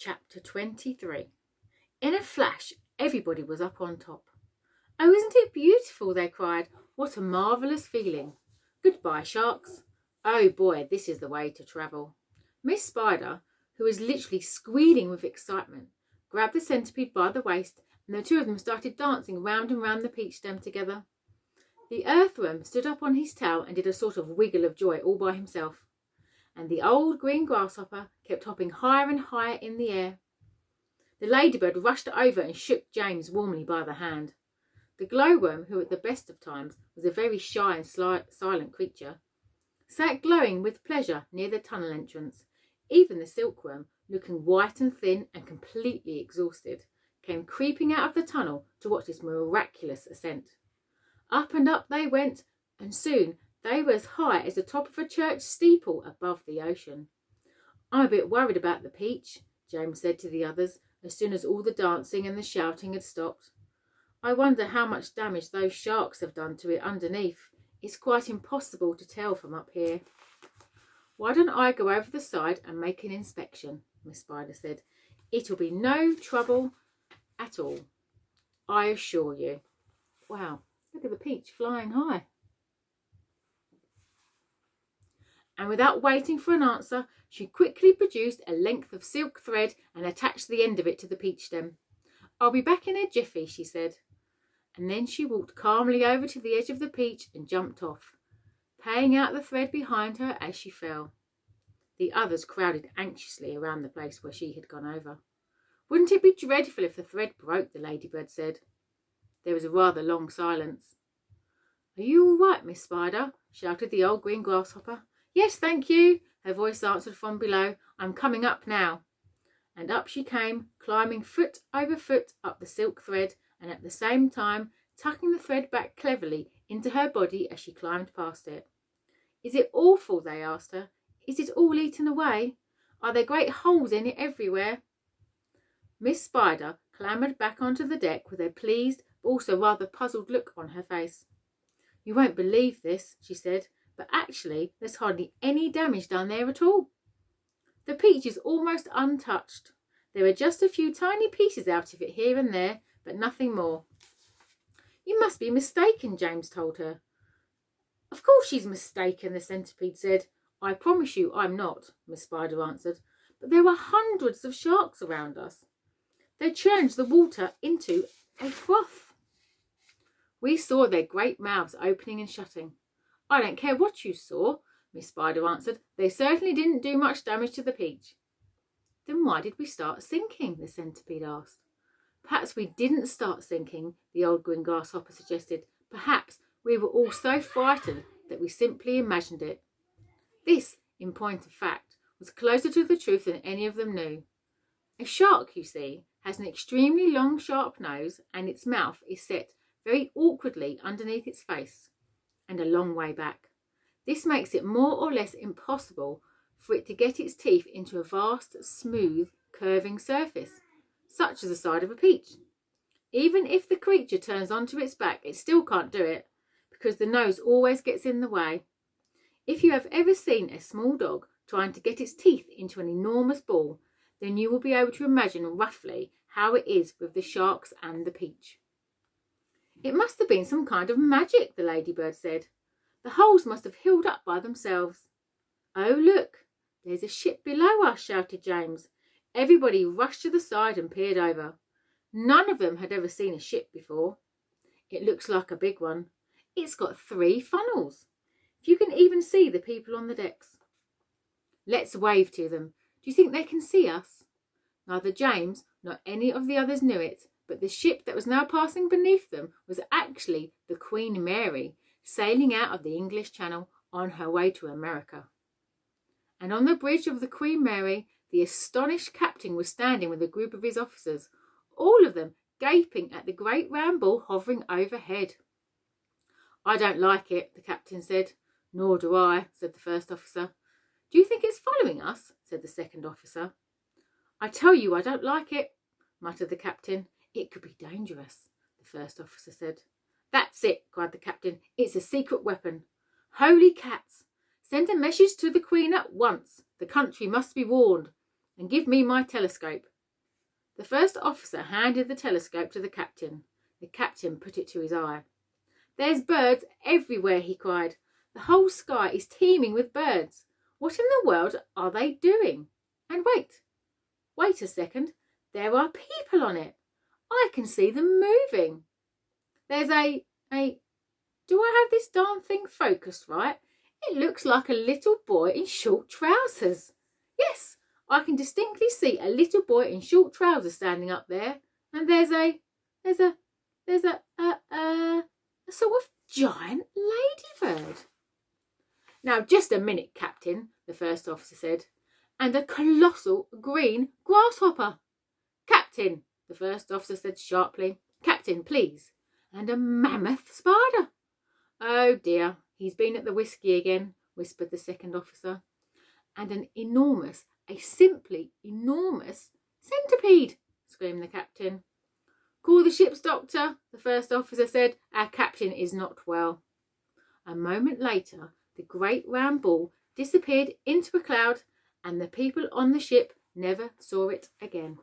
Chapter 23. In a flash, everybody was up on top. "Oh, isn't it beautiful?" they cried. "What a marvellous feeling. Goodbye, sharks. Oh boy, this is the way to travel." Miss Spider, who was literally squealing with excitement, grabbed the centipede by the waist, and the two of them started dancing round and round the peach stem together. The earthworm stood up on his tail and did a sort of wiggle of joy all by himself, and the old green grasshopper kept hopping higher and higher in the air. The ladybird rushed over and shook James warmly by the hand. The glowworm, who at the best of times was a very shy and silent creature, sat glowing with pleasure near the tunnel entrance. Even the silkworm, looking white and thin and completely exhausted, came creeping out of the tunnel to watch this miraculous ascent. Up and up they went, and soon they were as high as the top of a church steeple above the ocean. "I'm a bit worried about the peach," James said to the others as soon as all the dancing and the shouting had stopped. "I wonder how much damage those sharks have done to it underneath. It's quite impossible to tell from up here." "Why don't I go over the side and make an inspection?" Miss Spider said. "It'll be no trouble at all, I assure you." Wow, look at the peach flying high. And without waiting for an answer, she quickly produced a length of silk thread and attached the end of it to the peach stem. "I'll be back in a jiffy," she said. And then she walked calmly over to the edge of the peach and jumped off, paying out the thread behind her as she fell. The others crowded anxiously around the place where she had gone over. "Wouldn't it be dreadful if the thread broke?" the ladybird said. There was a rather long silence. "Are you all right, Miss Spider?" shouted the old green grasshopper. "Yes, thank you," her voice answered from below. "I'm coming up now." And up she came, climbing foot over foot up the silk thread, and at the same time tucking the thread back cleverly into her body as she climbed past it. "Is it awful?" they asked her. "Is it all eaten away? Are there great holes in it everywhere?" Miss Spider clambered back onto the deck with a pleased but also rather puzzled look on her face. "You won't believe this," she said, "but actually there's hardly any damage done there at all. The peach is almost untouched. There are just a few tiny pieces out of it here and there, but nothing more." "You must be mistaken," James told her. "Of course she's mistaken," the centipede said. "I promise you I'm not," Miss Spider answered. "But there were hundreds of sharks around us. They churned the water into a froth. We saw their great mouths opening and shutting." "I don't care what you saw," Miss Spider answered. "They certainly didn't do much damage to the peach." "Then why did we start sinking?" the centipede asked. "Perhaps we didn't start sinking," the old green grasshopper suggested. "Perhaps we were all so frightened that we simply imagined it." This, in point of fact, was closer to the truth than any of them knew. A shark, you see, has an extremely long, sharp nose, and its mouth is set very awkwardly underneath its face and a long way back. This makes it more or less impossible for it to get its teeth into a vast, smooth, curving surface, such as the side of a peach. Even if the creature turns onto its back, it still can't do it, because the nose always gets in the way. If you have ever seen a small dog trying to get its teeth into an enormous ball, then you will be able to imagine roughly how it is with the sharks and the peach. "It must have been some kind of magic," the ladybird said. "The holes must have healed up by themselves." "Oh, look, there's a ship below us," shouted James. Everybody rushed to the side and peered over. None of them had ever seen a ship before. "It looks like a big one. It's got 3 funnels. You can even see the people on the decks." "Let's wave to them. Do you think they can see us?" Neither James nor any of the others knew it, but the ship that was now passing beneath them was actually the Queen Mary, sailing out of the English Channel on her way to America. And on the bridge of the Queen Mary, the astonished captain was standing with a group of his officers, all of them gaping at the great round ball hovering overhead. "I don't like it," the captain said. "Nor do I," said the first officer. "Do you think it's following us?" said the second officer. "I tell you I don't like it," muttered the captain. "It could be dangerous," the first officer said. "That's it," cried the captain. "It's a secret weapon. Holy cats! Send a message to the Queen at once. The country must be warned. And give me my telescope. The first officer handed the telescope to the captain. The captain put it to his eye. "There's birds everywhere," he cried. "The whole sky is teeming with birds. What in the world are they doing? And wait a second. There are people on it. I can see them moving. There's do I have this darn thing focused right? It looks like a little boy in short trousers. Yes, I can distinctly see a little boy in short trousers standing up there. And there's a sort of giant ladybird." "Now, just a minute, Captain," the first officer said. "And a colossal green grasshopper." "Captain," the first officer said sharply. "Captain, please." "And a mammoth spider." "Oh dear, he's been at the whiskey again," whispered the second officer. "And a simply enormous centipede," screamed the captain. "Call the ship's doctor," the first officer said. "Our captain is not well." A moment later, the great round ball disappeared into a cloud, and the people on the ship never saw it again.